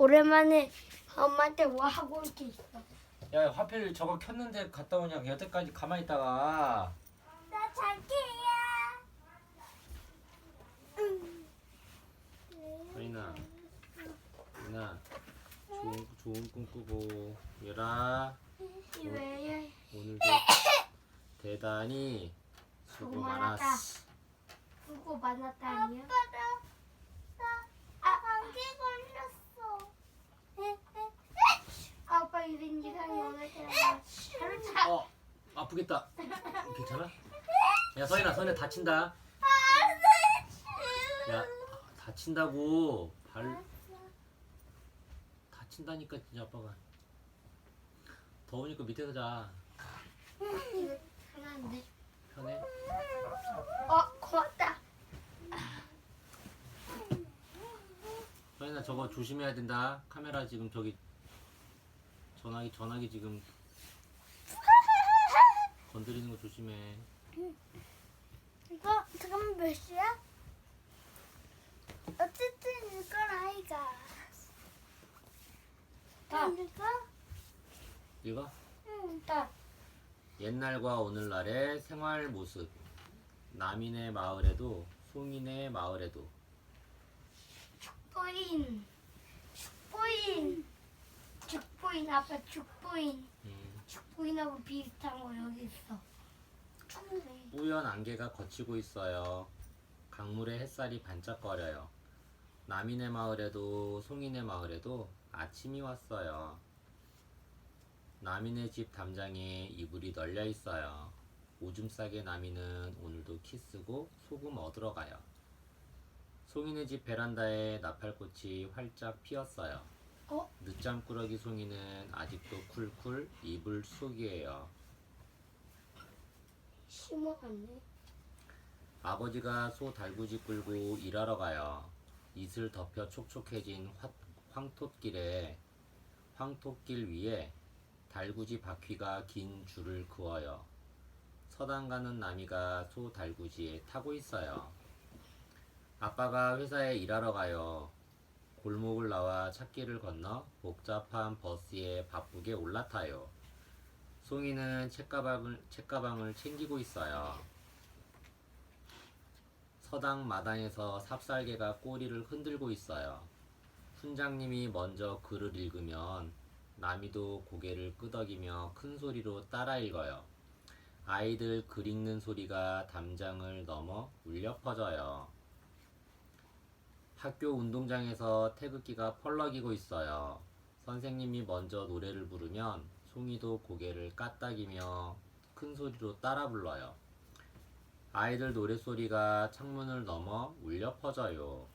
오랜만에 엄마한테 뭐 하고 올 게 있어. 야, 화필 저거 켰는데 갔다 오냐? 여태까지 가만히 있다가. 나 잘게요. 아이나, 이나, 좋은 꿈 꾸고 얘라. 왜요? 오늘도 대단히 수고 많았다. 많았어. 수고 많았다니요? 나 감기 걸렸어. 아빠 이런 이상이 오늘 하루 차. 아프겠다. 괜찮아? 야, 서인아 다친다. 야, 다친다고. 다친다니까 진짜 아빠가. 더우니까 밑에서 자. 이거 편한데. 편해? 고맙다. 서인아 저거 조심해야 된다. 카메라 지금 저기 전화기 지금 건드리는 거 조심해. 이거 잠깐만 몇 시야? 어쨌든 이걸 아이가. 다. 이거? 이거? 다. 옛날과 오늘날의 생활 모습. 남인의 마을에도 송인의 마을에도. 죽부인 아빠 죽부인. 음, 죽부인하고 비슷한 거 여기 있어. 뿌연 안개가 걷히고 있어요. 강물에 햇살이 반짝거려요. 남인의 마을에도 송인의 마을에도 아침이 왔어요. 남인의 집 담장에 이불이 널려 있어요. 오줌 싸게 남인은 오늘도 키쓰고 소금 얻으러 가요. 송인의 집 베란다에 나팔꽃이 활짝 피었어요. 늦잠꾸러기 송이는 아직도 쿨쿨 이불 속이에요. 심어갔네. 아버지가 소 달구지 끌고 일하러 가요. 이슬 덮여 촉촉해진 황토길 위에 달구지 바퀴가 긴 줄을 그어요. 서당 가는 나미가 소 달구지에 타고 있어요. 아빠가 회사에 일하러 가요. 골목을 나와 찾길을 건너 복잡한 버스에 바쁘게 올라타요. 송이는 책가방을 챙기고 있어요. 서당 마당에서 삽살개가 꼬리를 흔들고 있어요. 훈장님이 먼저 글을 읽으면 나미도 고개를 끄덕이며 큰 소리로 따라 읽어요. 아이들 글 읽는 소리가 담장을 넘어 울려 퍼져요. 학교 운동장에서 태극기가 펄럭이고 있어요. 선생님이 먼저 노래를 부르면 송이도 고개를 까딱이며 큰 소리로 따라 불러요. 아이들 노랫소리가 창문을 넘어 울려 퍼져요.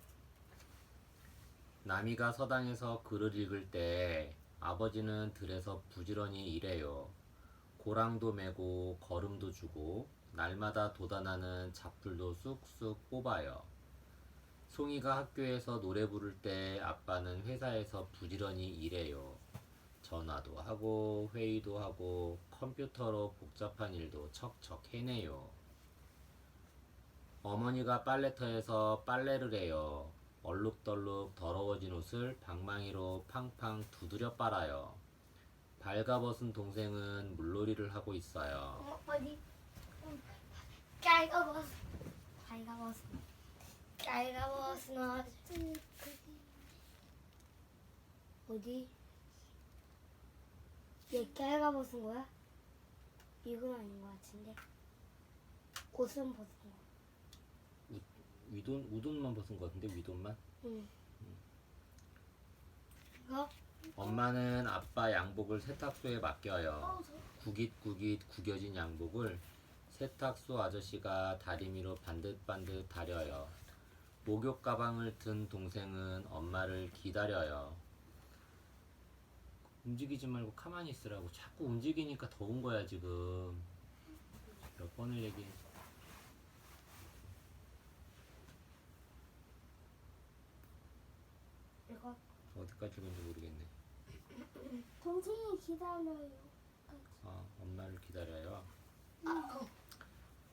나미가 서당에서 글을 읽을 때 아버지는 들에서 부지런히 일해요. 고랑도 메고 거름도 주고 날마다 돋아나는 잡풀도 쑥쑥 뽑아요. 송이가 학교에서 노래 부를 때 아빠는 회사에서 부지런히 일해요. 전화도 하고 회의도 하고 컴퓨터로 복잡한 일도 척척 해내요. 어머니가 빨래터에서 빨래를 해요. 얼룩덜룩 더러워진 옷을 방망이로 팡팡 두드려 빨아요. 발가벗은 동생은 물놀이를 하고 있어요. 어디? 깔가벗은 어디? 얘 깔가벗은 거야? 이건 아닌 것 같은데. 옷은 벗은 거. 우돈만 벗은 것 같은데 위돈만? 응. 이거? 엄마는 아빠 양복을 세탁소에 맡겨요. 구깃구깃 구겨진 양복을 세탁소 아저씨가 다리미로 반듯반듯 다려요. 목욕 가방을 든 동생은 엄마를 기다려요. 움직이지 말고 가만히 있으라고. 자꾸 움직이니까 더운 거야 지금. 몇 번을 얘기해. 이거? 어디까지 읽은지 모르겠네. 동생이 기다려요. 엄마를 기다려요.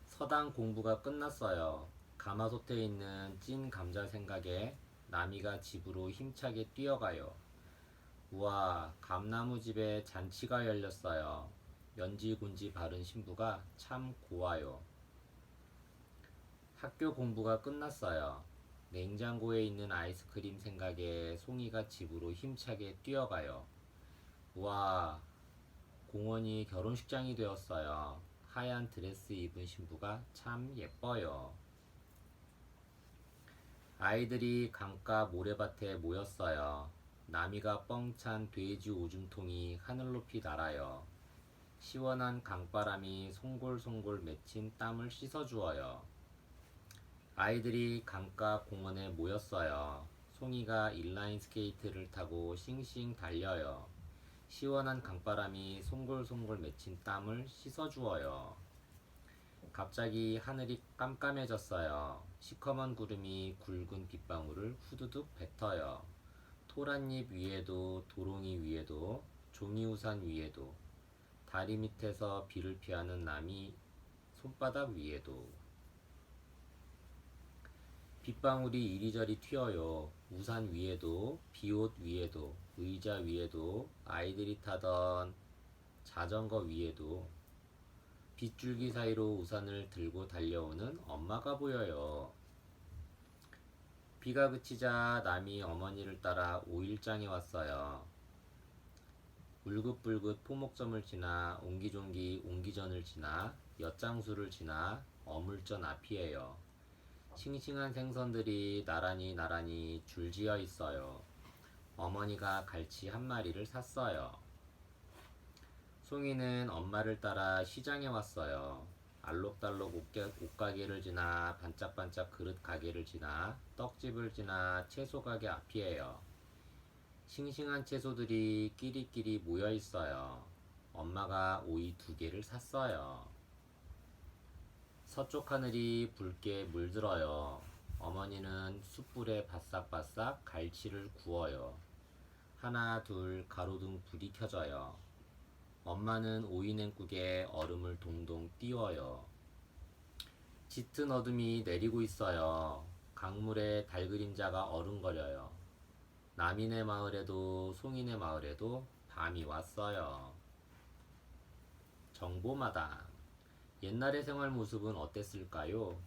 서당 공부가 끝났어요. 가마솥에 있는 찐 감자 생각에 나미가 집으로 힘차게 뛰어가요. 우와, 감나무 집에 잔치가 열렸어요. 연지곤지 바른 신부가 참 고와요. 학교 공부가 끝났어요. 냉장고에 있는 아이스크림 생각에 송이가 집으로 힘차게 뛰어가요. 우와, 공원이 결혼식장이 되었어요. 하얀 드레스 입은 신부가 참 예뻐요. 아이들이 강가 모래밭에 모였어요. 나미가 뻥찬 돼지 오줌통이 하늘 높이 날아요. 시원한 강바람이 송골송골 맺힌 땀을 씻어주어요. 아이들이 강가 공원에 모였어요. 송이가 인라인 스케이트를 타고 싱싱 달려요. 시원한 강바람이 송골송골 맺힌 땀을 씻어주어요. 갑자기 하늘이 깜깜해졌어요. 시커먼 구름이 굵은 빗방울을 후두둑 뱉어요. 토란잎 위에도 도롱이 위에도 종이우산 위에도 다리 밑에서 비를 피하는 나미 손바닥 위에도 빗방울이 이리저리 튀어요. 우산 위에도 비옷 위에도 의자 위에도 아이들이 타던 자전거 위에도 빗줄기 사이로 우산을 들고 달려오는 엄마가 보여요. 비가 그치자 남이 어머니를 따라 오일장에 왔어요. 울긋불긋 포목점을 지나 옹기종기 옹기전을 지나 엿장수를 지나 어물전 앞이에요. 싱싱한 생선들이 나란히 줄지어 있어요. 어머니가 갈치 한 마리를 샀어요. 송이는 엄마를 따라 시장에 왔어요. 알록달록 옷가게를 지나 반짝반짝 그릇 가게를 지나 떡집을 지나 채소 가게 앞이에요. 싱싱한 채소들이 끼리끼리 모여 있어요. 엄마가 오이 2개를 샀어요. 서쪽 하늘이 붉게 물들어요. 어머니는 숯불에 바싹바싹 갈치를 구워요. 하나 둘 가로등 불이 켜져요. 엄마는 오이냉국에 얼음을 동동 띄워요. 짙은 어둠이 내리고 있어요. 강물에 달그림자가 어른거려요. 남이네 마을에도 송이네 마을에도 밤이 왔어요. 정보마당. 옛날의 생활 모습은 어땠을까요?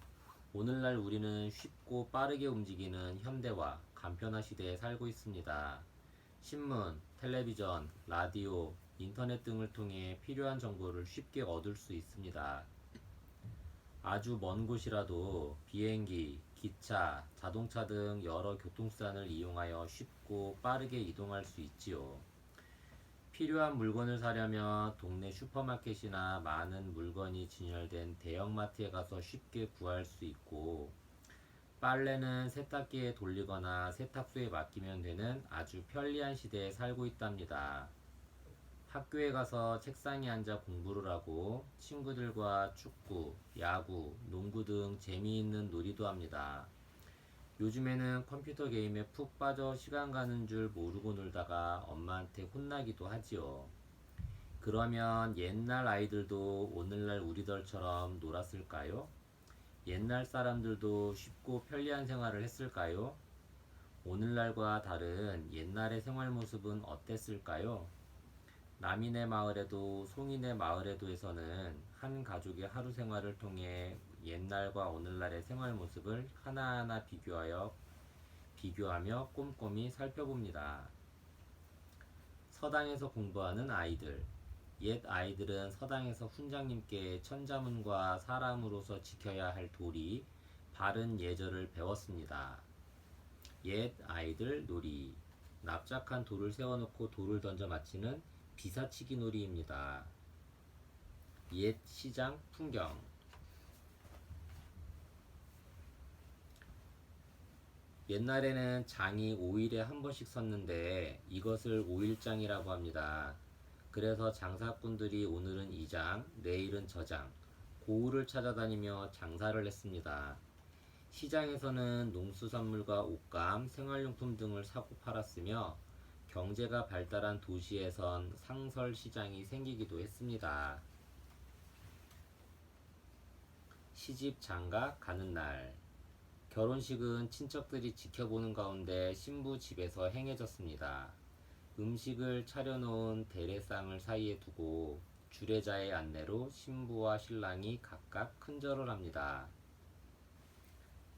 오늘날 우리는 쉽고 빠르게 움직이는 현대화, 간편화 시대에 살고 있습니다. 신문, 텔레비전, 라디오, 인터넷 등을 통해 필요한 정보를 쉽게 얻을 수 있습니다. 아주 먼 곳이라도 비행기, 기차, 자동차 등 여러 교통수단을 이용하여 쉽고 빠르게 이동할 수 있지요. 필요한 물건을 사려면 동네 슈퍼마켓이나 많은 물건이 진열된 대형마트에 가서 쉽게 구할 수 있고, 빨래는 세탁기에 돌리거나 세탁소에 맡기면 되는 아주 편리한 시대에 살고 있답니다. 학교에 가서 책상에 앉아 공부를 하고 친구들과 축구, 야구, 농구 등 재미있는 놀이도 합니다. 요즘에는 컴퓨터 게임에 푹 빠져 시간 가는 줄 모르고 놀다가 엄마한테 혼나기도 하지요. 그러면 옛날 아이들도 오늘날 우리들처럼 놀았을까요? 옛날 사람들도 쉽고 편리한 생활을 했을까요? 오늘날과 다른 옛날의 생활 모습은 어땠을까요? 남이네 마을에도 송이네 마을에도에서는 한 가족의 하루 생활을 통해 옛날과 오늘날의 생활 모습을 하나하나 비교하며 꼼꼼히 살펴봅니다. 서당에서 공부하는 아이들. 옛 아이들은 서당에서 훈장님께 천자문과 사람으로서 지켜야 할 도리, 바른 예절을 배웠습니다. 옛 아이들 놀이. 납작한 돌을 세워놓고 돌을 던져 맞히는 비사치기 놀이입니다. 옛 시장 풍경. 옛날에는 장이 5일에 한 번씩 섰는데 이것을 5일장이라고 합니다. 그래서 장사꾼들이 오늘은 이 장, 내일은 저 장, 고을을 찾아다니며 장사를 했습니다. 시장에서는 농수산물과 옷감, 생활용품 등을 사고 팔았으며 경제가 발달한 도시에선 상설 시장이 생기기도 했습니다. 시집 장가 가는 날. 결혼식은 친척들이 지켜보는 가운데 신부 집에서 행해졌습니다. 음식을 차려놓은 대례상을 사이에 두고 주례자의 안내로 신부와 신랑이 각각 큰절을 합니다.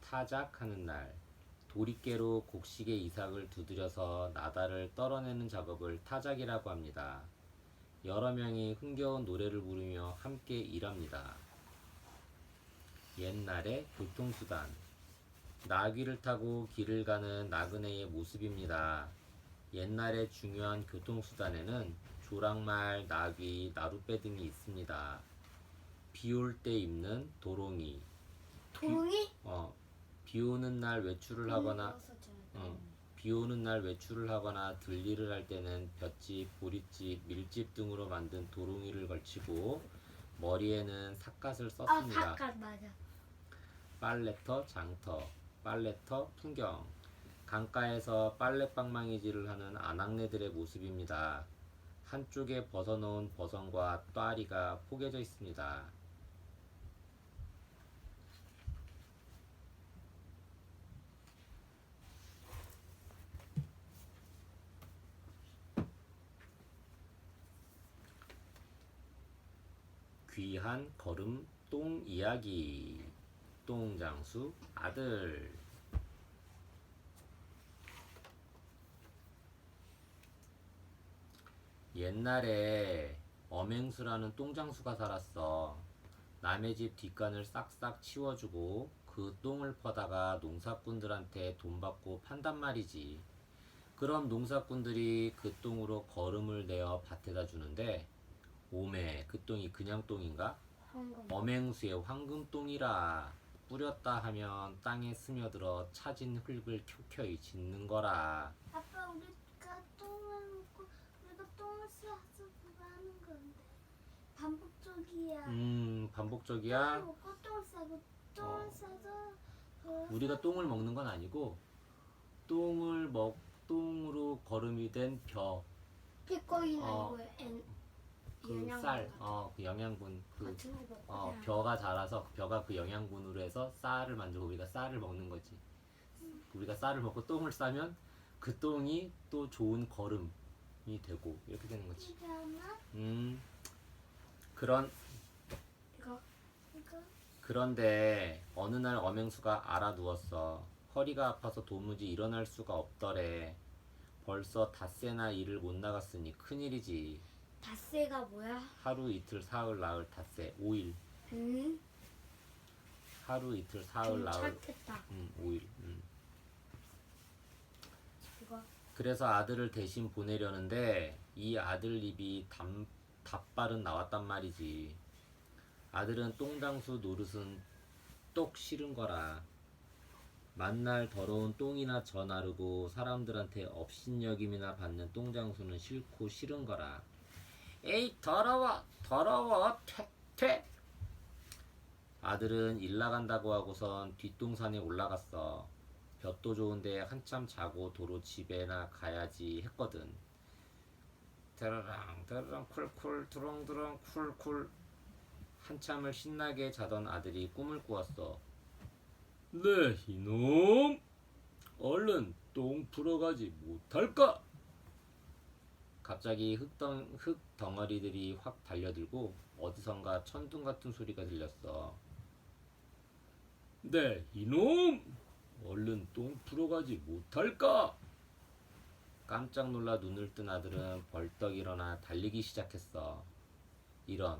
타작하는 날, 도리깨로 곡식의 이삭을 두드려서 나다를 떨어내는 작업을 타작이라고 합니다. 여러 명이 흥겨운 노래를 부르며 함께 일합니다. 옛날의 교통수단, 나귀를 타고 길을 가는 나그네의 모습입니다. 옛날의 중요한 교통수단에는 조랑말, 나귀, 나룻배 등이 있습니다. 비 올 때 입는 도롱이, 도롱이? 비 오는 날 외출을 하거나 비 오는 날 외출을 하거나 들일을 할 때는 볏짚, 보릿집, 밀집 등으로 만든 도롱이를 걸치고 머리에는 삿갓을 썼습니다. 삿갓 맞아. 빨래터, 장터, 빨래터, 풍경. 강가에서 빨래방망이질을 하는 아낙네들의 모습입니다. 한쪽에 벗어놓은 버선과 또아리가 포개져 있습니다. 귀한 걸음 똥 이야기. 똥장수 아들. 옛날에 엄행수라는 똥장수가 살았어. 남의 집 뒷간을 싹싹 치워주고 그 똥을 퍼다가 농사꾼들한테 돈 받고 판단 말이지. 그럼 농사꾼들이 그 똥으로 거름을 내어 밭에다 주는데, 오메 그 똥이 그냥 똥인가? 황금. 엄행수의 황금똥이라. 뿌렸다 하면 땅에 스며들어 차진 흙을 켜켜이 짓는 거라. 아빠 우리가 똥을 먹고 우리가 똥을 싸서 그거 하는 건데 반복적이야. 반복적이야. 똥을 먹고 똥을 싸고 똥을 싸서 그거 우리가 똥을 먹는 건 아니고 똥으로 거름이 된 벼, 피꺼기는 어, 아니고 그 영양분 쌀, 같은 그 영양분, 같은 거 먹고 그냥 벼가 자라서 벼가 그 영양분으로 해서 쌀을 만들고 우리가 쌀을 먹는 거지. 우리가 쌀을 먹고 똥을 싸면 그 똥이 또 좋은 거름이 되고 이렇게 되는 거지. 이게 하나 그런 이거 이거 그런데 어느 날 엄행수가 알아누웠어. 허리가 아파서 도무지 일어날 수가 없더래. 벌써 닷새나 일을 못 나갔으니 큰일이지. 닷새가 뭐야? 하루 이틀 사흘 나흘 닷새 5일. 하루 이틀 사흘 좀 나흘 착했다. 5일. 이거 그래서 아들을 대신 보내려는데 이 아들 입이 답발은 나왔단 말이지. 아들은 똥장수 노릇은 똑 싫은 거라. 만날 더러운 똥이나 저 나르고 사람들한테 업신여김이나 받는 똥장수는 싫고 싫은 거라. 에이 더러워 퇴. 아들은 일 나간다고 하고선 뒷동산에 올라갔어. 볕도 좋은데 한참 자고 도로 집에나 가야지 했거든. 드르렁 쿨쿨 두렁두렁 쿨쿨. 한참을 신나게 자던 아들이 꿈을 꾸었어. 네 이놈, 얼른 똥 풀어가지 못할까? 갑자기 흙덩어리들이 확 달려들고 어디선가 천둥 같은 소리가 들렸어. 네 이놈, 얼른 똥 풀어가지 못할까? 깜짝 놀라 눈을 뜬 아들은 벌떡 일어나 달리기 시작했어. 이런,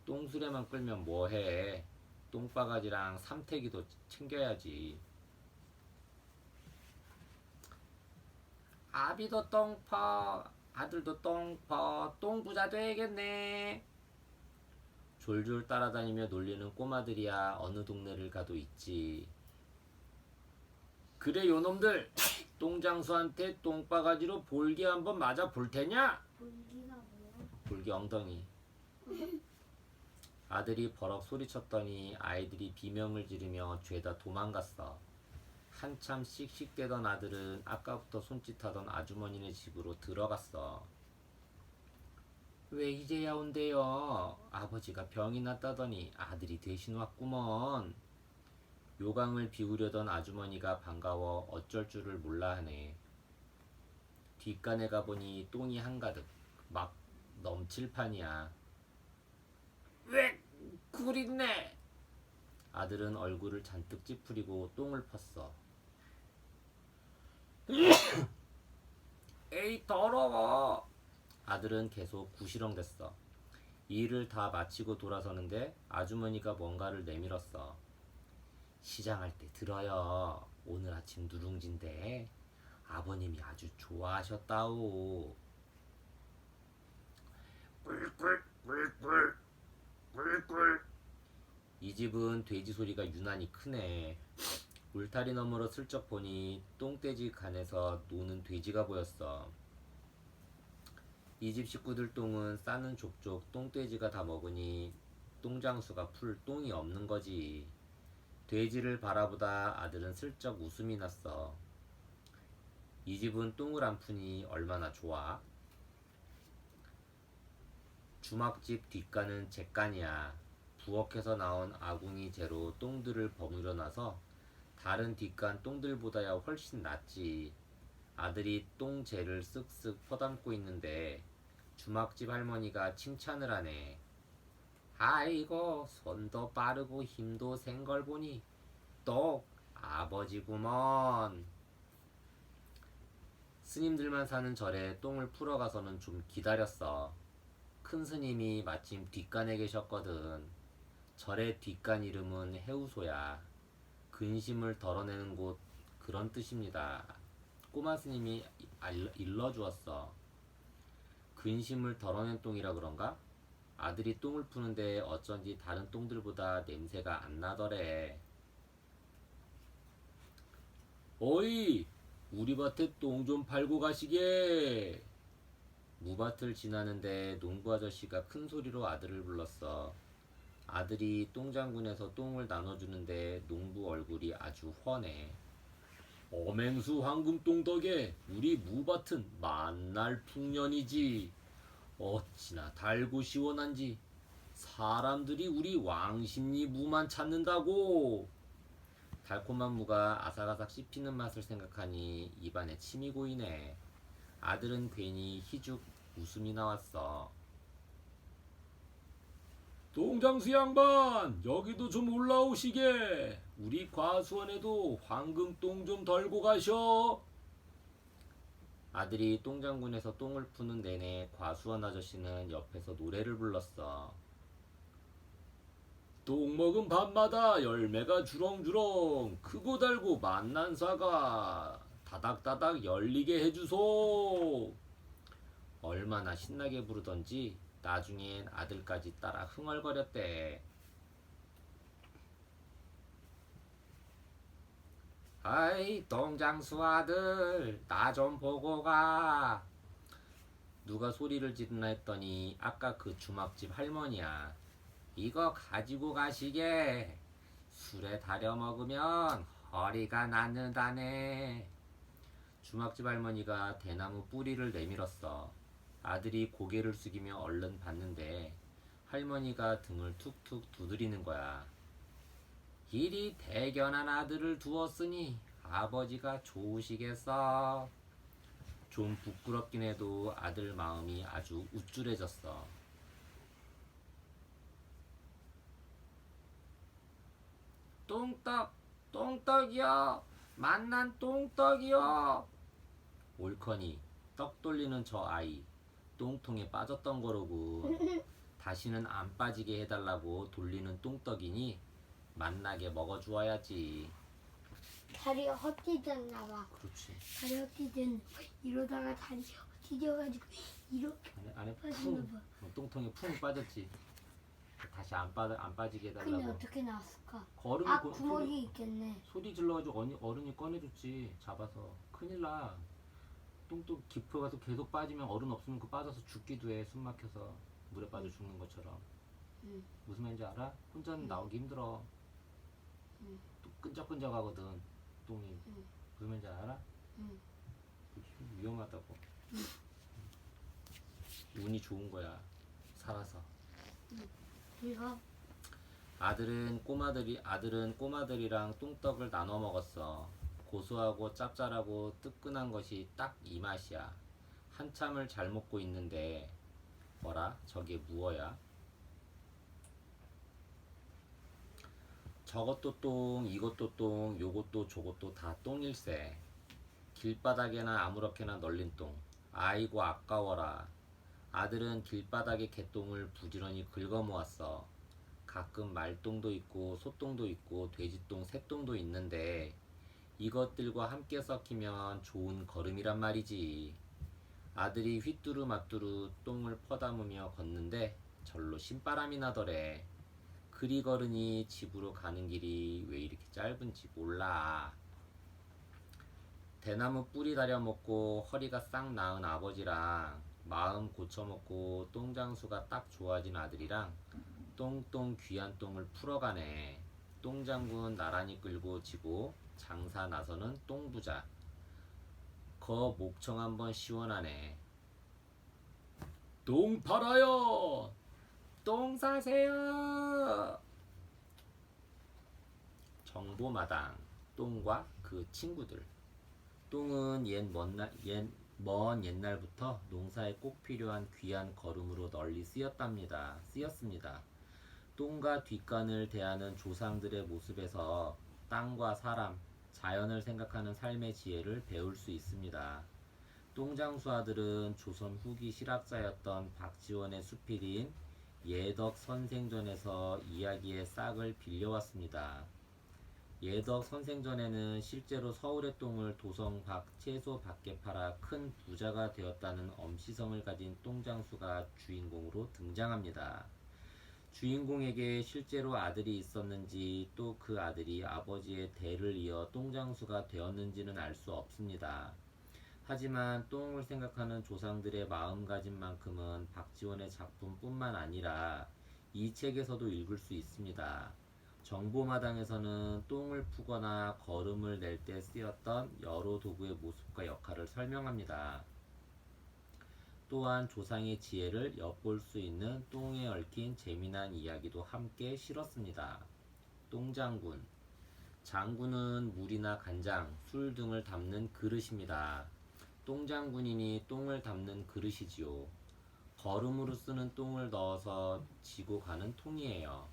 똥수레만 끌면 뭐해? 똥바가지랑 삼태기도 챙겨야지. 아비도 똥퍼, 아들도 똥퍼, 똥부자 되겠네. 졸졸 따라다니며 놀리는 꼬마들이야 어느 동네를 가도 있지. 그래 요놈들, 똥장수한테 똥바가지로 볼기 한번 맞아 볼 테냐? 볼기가 뭐야? 볼기 엉덩이. 아들이 버럭 소리쳤더니 아이들이 비명을 지르며 죄다 도망갔어. 한참 씩씩대던 아들은 아까부터 손짓하던 아주머니네 집으로 들어갔어. 왜 이제야 온대요? 아버지가 병이 났다더니 아들이 대신 왔구먼. 요강을 비우려던 아주머니가 반가워 어쩔 줄을 몰라 하네. 뒷간에 가보니 똥이 한가득 막 넘칠 판이야. 왜 굴있네. 아들은 얼굴을 잔뜩 찌푸리고 똥을 펐어. 에이 더러워. 아들은 계속 구시렁댔어. 일을 다 마치고 돌아서는데 아주머니가 뭔가를 내밀었어. 시장할 때 들어요. 오늘 아침 누룽지인데 아버님이 아주 좋아하셨다오. 꿀꿀 꿀꿀 꿀꿀. 이 집은 돼지 소리가 유난히 크네. 울타리 너머로 슬쩍 보니 똥돼지 간에서 노는 돼지가 보였어. 이 집 식구들 똥은 싸는 족족 똥돼지가 다 먹으니 똥장수가 풀 똥이 없는 거지. 돼지를 바라보다 아들은 슬쩍 웃음이 났어. 이 집은 똥을 안 푸니 얼마나 좋아. 주막집 뒷간은 잿간이야. 부엌에서 나온 아궁이 재로 똥들을 버무려 놔서 다른 뒷간 똥들보다야 훨씬 낫지. 아들이 똥재를 쓱쓱 퍼담고 있는데 주막집 할머니가 칭찬을 하네. 아이고 손도 빠르고 힘도 센 걸 보니 똑 아버지구먼. 스님들만 사는 절에 똥을 풀어 가서는 좀 기다렸어. 큰 스님이 마침 뒷간에 계셨거든. 절의 뒷간 이름은 해우소야. 근심을 덜어내는 곳 그런 뜻입니다. 꼬마 스님이 일러주었어. 근심을 덜어낸 똥이라 그런가? 아들이 똥을 푸는데 어쩐지 다른 똥들보다 냄새가 안 나더래. 어이! 우리 밭에 똥 좀 팔고 가시게. 무밭을 지나는데 농부 아저씨가 큰 소리로 아들을 불렀어. 아들이 똥장군에서 똥을 나눠주는데 농부 얼굴이 아주 훤해. 어맹수 황금똥 덕에 우리 무밭은 만날 풍년이지. 어찌나 달고 시원한지 사람들이 우리 왕십리 무만 찾는다고. 달콤한 무가 아삭아삭 씹히는 맛을 생각하니 입안에 침이 고이네. 아들은 괜히 희죽 웃음이 나왔어. 똥장수 양반, 여기도 좀 올라오시게. 우리 과수원에도 황금똥 좀 덜고 가셔. 아들이 똥장군에서 똥을 푸는 내내 과수원 아저씨는 옆에서 노래를 불렀어. 똥 먹은 밤마다 열매가 주렁주렁 크고 달고 맛난 사과 다닥다닥 열리게 해주소. 얼마나 신나게 부르던지 나중엔 아들까지 따라 흥얼거렸대. 아이 똥장수 아들 나 좀 보고 가. 누가 소리를 지르나 했더니 아까 그 주막집 할머니야. 이거 가지고 가시게. 술에 달여 먹으면 허리가 낫는다네. 주막집 할머니가 대나무 뿌리를 내밀었어. 아들이 고개를 숙이며 얼른 봤는데 할머니가 등을 툭툭 두드리는 거야. 이리 대견한 아들을 두었으니 아버지가 좋으시겠어. 좀 부끄럽긴 해도 아들 마음이 아주 우쭐해졌어. 똥떡, 똥떡이요. 만난 똥떡이요. 옳거니 떡 돌리는 저 아이 똥통에 빠졌던 거로군. 다시는 안 빠지게 해달라고 돌리는 똥떡이니 만나게 먹어주어야지. 다리가 헛디뎠나봐. 그렇지. 다리 헛디뎠 이러다가 다리 헛디뎌가지고 이렇게 안에 빠지나 봐. 똥통에 푹 빠졌지. 다시 안 빠지게 근데 해달라고. 어떻게 나왔을까? 거름이 아 구멍이 있겠네. 소리 질러가지고 어른이 꺼내줬지. 잡아서. 큰일 나. 똥도 깊어 가서 계속 빠지면 어른 없으면 그 빠져서 죽기도 해. 숨 막혀서 물에 빠져 죽는 것처럼. 무슨 말인지 알아? 혼자는 나오기 힘들어. 또 끈적끈적하거든 똥이. 무슨 말인지 알아? 위험하다고. 운이 좋은 거야. 살아서. 이거 아들은 꼬마들이랑 똥떡을 나눠 먹었어. 고소하고 짭짤하고 뜨끈한 것이 딱 이 맛이야. 한참을 잘 먹고 있는데 뭐라? 저게 무어야? 저것도 똥, 이것도 똥, 요것도 저것도 다 똥일세. 길바닥에나 아무렇게나 널린 똥. 아이고 아까워라. 아들은 길바닥에 개똥을 부지런히 긁어 모았어. 가끔 말똥도 있고 소똥도 있고 돼지똥, 새똥도 있는데 이것들과 함께 섞이면 좋은 걸음이란 말이지. 아들이 휘뚜루마뚜루 똥을 퍼담으며 걷는데 절로 신바람이 나더래. 그리 걸으니 집으로 가는 길이 왜 이렇게 짧은지 몰라. 대나무 뿌리 다려 먹고 허리가 싹 나은 아버지랑 마음 고쳐먹고 똥장수가 딱 좋아진 아들이랑 똥똥 귀한 똥을 풀어가네. 똥장군 나란히 끌고 지고 장사 나서는 똥부자. 거 목청 한번 시원하네. 똥 팔아요. 똥 사세요. 정보마당. 똥과 그 친구들. 똥은 먼 옛날부터 농사에 꼭 필요한 귀한 거름으로 널리 쓰였습니다. 똥과 뒷간을 대하는 조상들의 모습에서 땅과 사람, 자연을 생각하는 삶의 지혜를 배울 수 있습니다. 똥장수 아들은 조선 후기 실학자였던 박지원의 수필인 예덕 선생전에서 이야기의 싹을 빌려왔습니다. 예덕 선생전에는 실제로 서울의 똥을 도성 밖 채소 밖에 팔아 큰 부자가 되었다는 엄시성을 가진 똥장수가 주인공으로 등장합니다. 주인공에게 실제로 아들이 있었는지 또 그 아들이 아버지의 대를 이어 똥장수가 되었는지는 알 수 없습니다. 하지만 똥을 생각하는 조상들의 마음가짐만큼은 박지원의 작품뿐만 아니라 이 책에서도 읽을 수 있습니다. 정보마당에서는 똥을 푸거나 거름을 낼 때 쓰였던 여러 도구의 모습과 역할을 설명합니다. 또한 조상의 지혜를 엿볼 수 있는 똥에 얽힌 재미난 이야기도 함께 실었습니다. 똥장군. 장군은 물이나 간장, 술 등을 담는 그릇입니다. 똥장군이니 똥을 담는 그릇이지요. 거름으로 쓰는 똥을 넣어서 지고 가는 통이에요.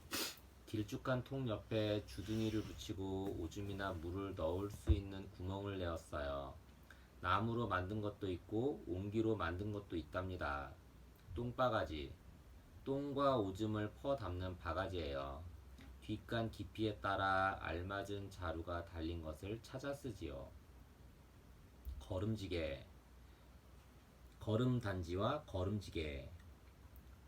길쭉한 통 옆에 주둥이를 붙이고 오줌이나 물을 넣을 수 있는 구멍을 내었어요. 나무로 만든 것도 있고 옹기로 만든 것도 있답니다. 똥바가지. 똥과 오줌을 퍼 담는 바가지예요. 뒷간 깊이에 따라 알맞은 자루가 달린 것을 찾아 쓰지요. 거름지게. 거름단지와 거름지게.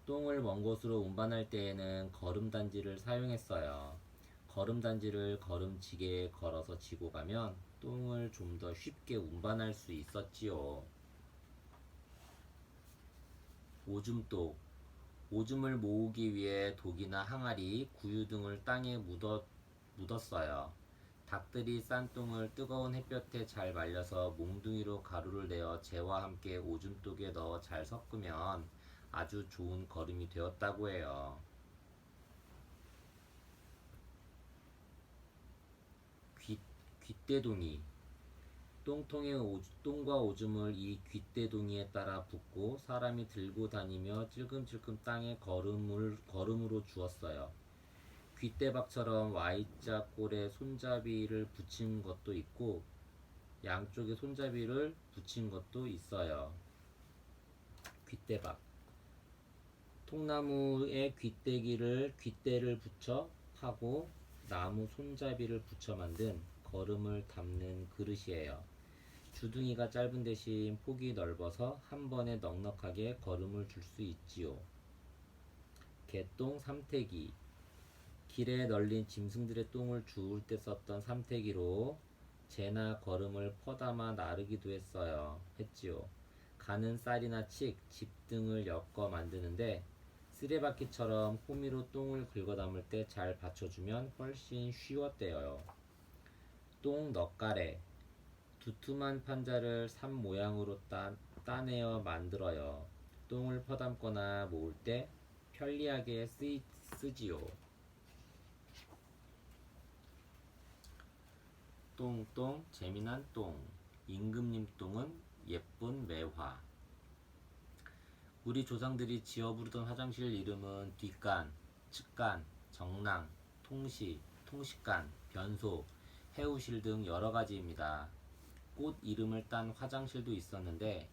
똥을 먼 곳으로 운반할 때에는 거름단지를 사용했어요. 거름단지를 거름지게에 걸어서 지고 가면 똥을 좀 더 쉽게 운반할 수 있었지요. 오줌독. 오줌을 모으기 위해 독이나 항아리, 구유 등을 땅에 묻었어요. 닭들이 싼 똥을 뜨거운 햇볕에 잘 말려서 몽둥이로 가루를 내어 재와 함께 오줌독에 넣어 잘 섞으면 아주 좋은 거름이 되었다고 해요. 귓대동이. 똥통에 똥과 오줌을 이 귓대동이에 따라 붓고 사람이 들고 다니며 찔끔찔끔 땅에 걸음으로 주었어요. 귓대박처럼 Y자 꼴에 손잡이를 붙인 것도 있고 양쪽에 손잡이를 붙인 것도 있어요. 귓대박. 통나무에 귓대를 붙여 파고 나무 손잡이를 붙여 만든 거름을 담는 그릇이에요. 주둥이가 짧은 대신 폭이 넓어서 한 번에 넉넉하게 거름을 줄 수 있지요. 개똥 삼태기. 길에 널린 짐승들의 똥을 주울 때 썼던 삼태기로 재나 거름을 퍼담아 나르기도 했지요. 가는 쌀이나 칡, 집 등을 엮어 만드는데 쓰레받기처럼 호미로 똥을 긁어 담을 때 잘 받쳐주면 훨씬 쉬웠대요. 똥 넉가래. 두툼한 판자를 삽 모양으로 따내어 만들어요. 똥을 퍼담거나 모을 때 편리하게 쓰지요. 똥똥 재미난 똥. 임금님 똥은 예쁜 매화. 우리 조상들이 지어 부르던 화장실 이름은 뒷간, 측간, 정랑, 통시, 통식간, 변소, 해우실 등 여러 가지입니다. 꽃 이름을 딴 화장실도 있었는데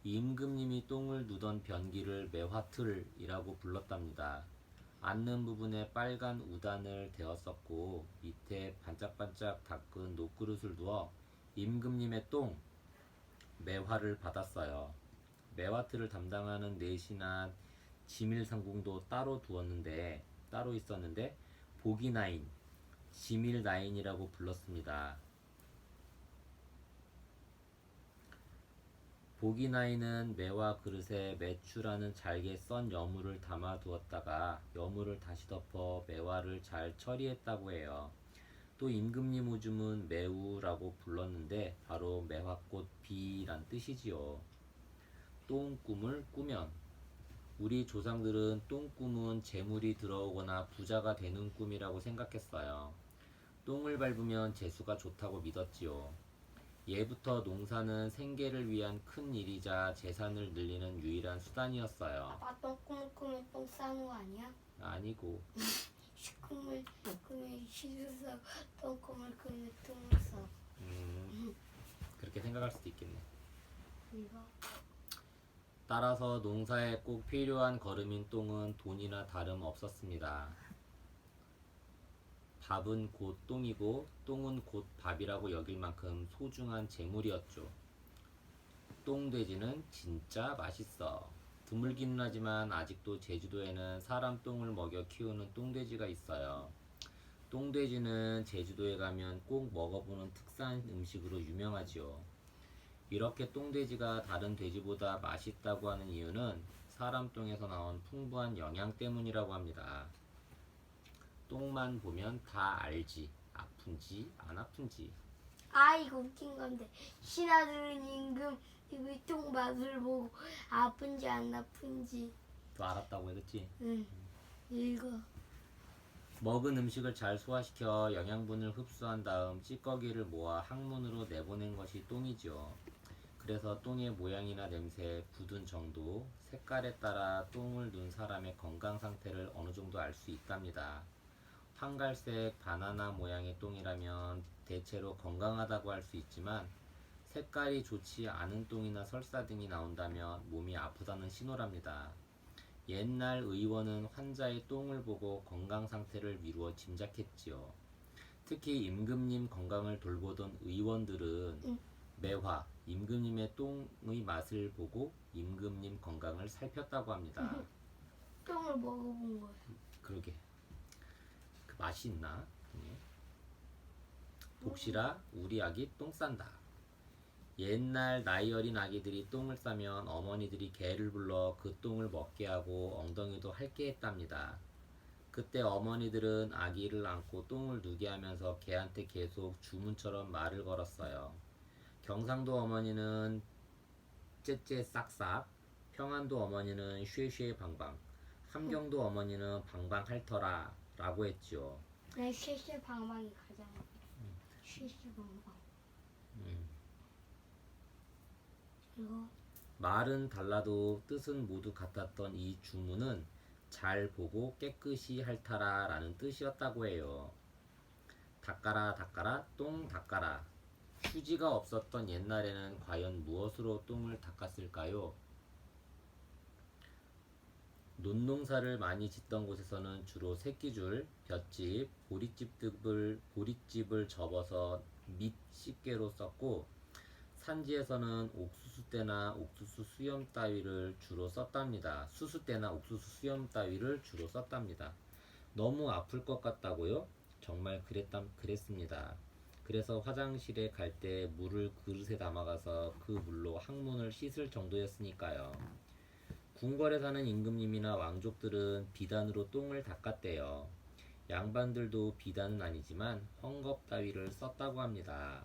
임금님이 똥을 누던 변기를 매화틀이라고 불렀답니다. 앉는 부분에 빨간 우단을 대었었고 밑에 반짝반짝 닦은 녹그릇을 두어 임금님의 똥, 매화를 받았어요. 매화틀을 담당하는 내신한 지밀상궁도 따로 있었는데 보기나인, 지밀나인이라고 불렀습니다. 보기나인은 매화 그릇에 매추라는 잘게 썬 여물을 담아 두었다가 여물을 다시 덮어 매화를 잘 처리했다고 해요. 또 임금님 오줌은 매우라고 불렀는데 바로 매화꽃 비란 뜻이지요. 똥꿈을 꾸면 우리 조상들은 똥꿈은 재물이 들어오거나 부자가 되는 꿈이라고 생각했어요. 똥을 밟으면 재수가 좋다고 믿었지요. 예부터 농사는 생계를 위한 큰 일이자 재산을 늘리는 유일한 수단이었어요. 아빠 똥 꿈을 꾸면 똥 싸는 거 아니야? 아니고 꿈을 꾸면 씻어서 똥 꿈을 꾸면 똥을 싸. 그렇게 생각할 수도 있겠네. 이거 따라서 농사에 꼭 필요한 거름인 똥은 돈이나 다름 없었습니다. 밥은 곧 똥이고 똥은 곧 밥이라고 여길 만큼 소중한 재물이었죠. 똥돼지는 진짜 맛있어. 드물기는 하지만 아직도 제주도에는 사람 똥을 먹여 키우는 똥돼지가 있어요. 똥돼지는 제주도에 가면 꼭 먹어보는 특산 음식으로 유명하지요. 이렇게 똥돼지가 다른 돼지보다 맛있다고 하는 이유는 사람 똥에서 나온 풍부한 영양 때문이라고 합니다. 똥만 보면 다 알지. 아픈지 안 아픈지. 아 이거 웃긴 건데 신하들은 임금님의 똥 맛을 보고 아픈지 안 아픈지 또 알았다고 했지. 응 읽어. 먹은 음식을 잘 소화시켜 영양분을 흡수한 다음 찌꺼기를 모아 항문으로 내보낸 것이 똥이죠. 그래서 똥의 모양이나 냄새, 굳은 정도, 색깔에 따라 똥을 눈 사람의 건강 상태를 어느 정도 알 수 있답니다. 황갈색 바나나 모양의 똥이라면 대체로 건강하다고 할 수 있지만 색깔이 좋지 않은 똥이나 설사 등이 나온다면 몸이 아프다는 신호랍니다. 옛날 의원은 환자의 똥을 보고 건강 상태를 미루어 짐작했지요. 특히 임금님 건강을 돌보던 의원들은 매화, 임금님의 똥의 맛을 보고 임금님 건강을 살폈다고 합니다. 똥을 먹어본 거야. 그러게. 그 맛이 있나? 독실아, 우리 아기 똥 싼다. 옛날 나이 어린 아기들이 똥을 싸면 어머니들이 개를 불러 그 똥을 먹게 하고 엉덩이도 핥게 했답니다. 그때 어머니들은 아기를 안고 똥을 누게 하면서 개한테 계속 주문처럼 말을 걸었어요. 경상도 어머니는 째째 싹싹, 평안도 어머니는 쉐쉐 방방, 함경도 어머니는 방방 핥어라 라고 했지요. 내 쉐쉐 방방이 가장 쉐쉐 방방. 이거 말은 달라도 뜻은 모두 같았던 이 주문은 잘 보고 깨끗이 핥아라 라는 뜻이었다고 해요. 닦아라 닦아라 똥 닦아라. 휴지가 없었던 옛날에는 과연 무엇으로 똥을 닦았을까요? 논농사를 많이 짓던 곳에서는 주로 새끼줄, 볏짚, 보릿집을 접어서 밑 씻개로 썼고 산지에서는 옥수수대나 옥수수 수염 따위를 주로 썼답니다. 수수대나 옥수수 수염 따위를 주로 썼답니다. 너무 아플 것 같다고요? 정말 그랬습니다. 그래서 화장실에 갈 때 물을 그릇에 담아가서 그 물로 항문을 씻을 정도였으니까요. 궁궐에 사는 임금님이나 왕족들은 비단으로 똥을 닦았대요. 양반들도 비단은 아니지만 헝겊 따위를 썼다고 합니다.